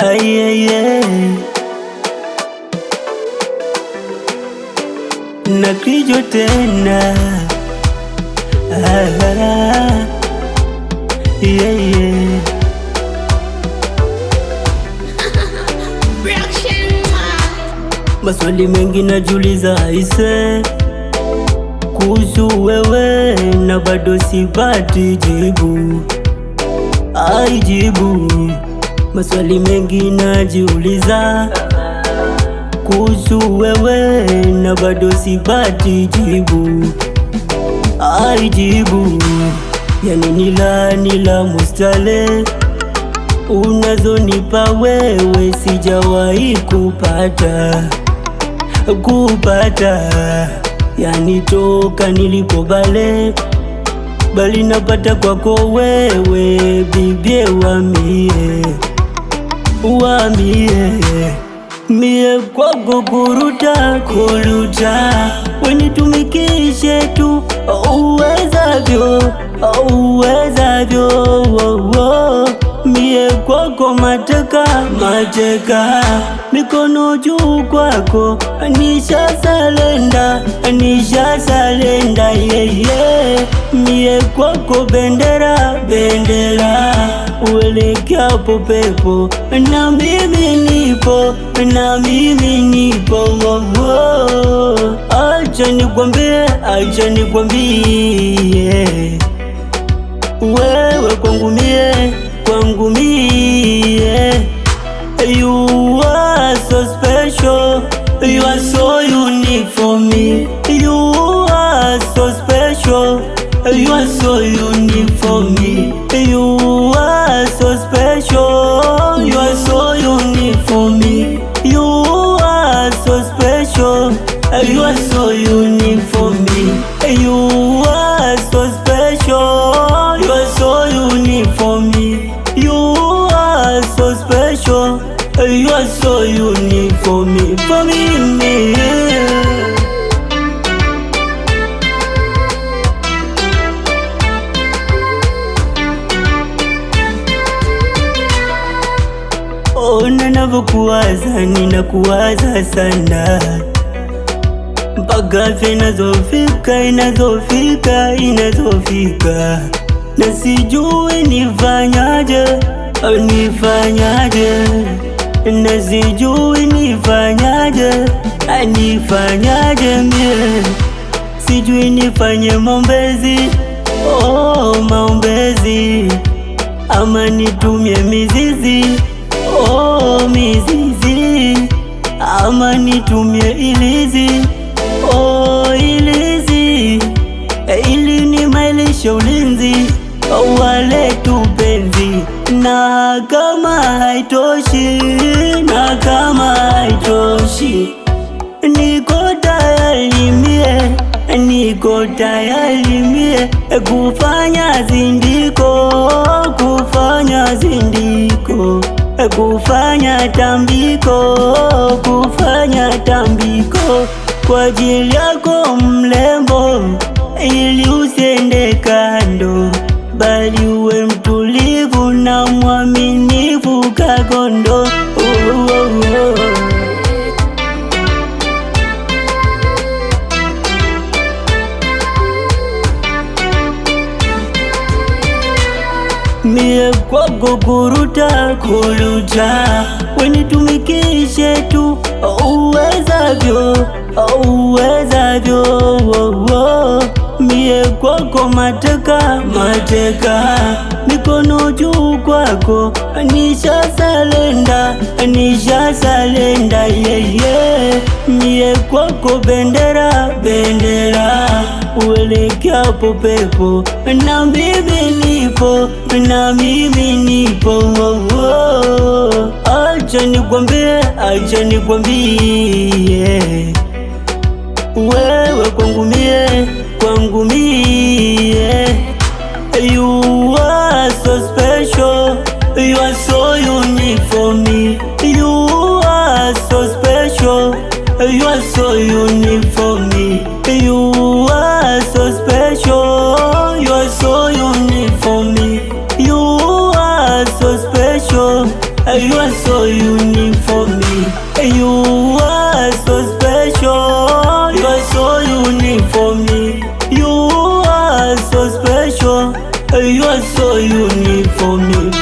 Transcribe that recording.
Ayeye na kijo tena maswali mengi najiuliza aise kuhusu wewe na bado sipati jibu. Jibu maswali mengi najiuliza kuhusu wewe na bado sipati jibu. Jibu yani nila mustale unazonipa wewe sijawahi kupata yani toka nilipo bali napata kwako wewe bibie wamie mie kwako kuruta wenitumikishe tu uwezavyo mie kwako mateka mikono juu kwako nishasalenda mie kwako bendera uelekeapo pepo na mimi nipo acha nikwambie wewe kwangu mie you are so special, you are so unique for me. You are so special, you are so unique for me. You are so special, you are so unique for me. You are so special, you are so unique for me. You are so special, you are so unique for me. You are so special, you are so unique for me, Ona navyokuwaza, ninakuwaza sana mpaka afya inazofika na sijui nifanyaje na sijui nifanyaje mie sijui nifanye maombezi ama nitumie mizizi ama nitumie ilizi ili nimailishe ulinzi wale tupenzi na kama haitoshi niko tayari mie kufanya zindiko kufanya tambiko kwa ajili yako mlembo, ili usiende kando bali uwe mtulivu na mwaminifu kagondo. Mie kwako kuruta wenitumikishe tu uwezavyo mie kwako mateka mikono juu kwako nishasalenda mie kwako bendera uelekeapo pepo na mimi nipo acha nikwambie wewe kwangu mie you are so special, you are so unique for me. You are so special, you are so unique for me. You are so special, you are so unique for me. You are so special, you are so unique. You are so unique for me.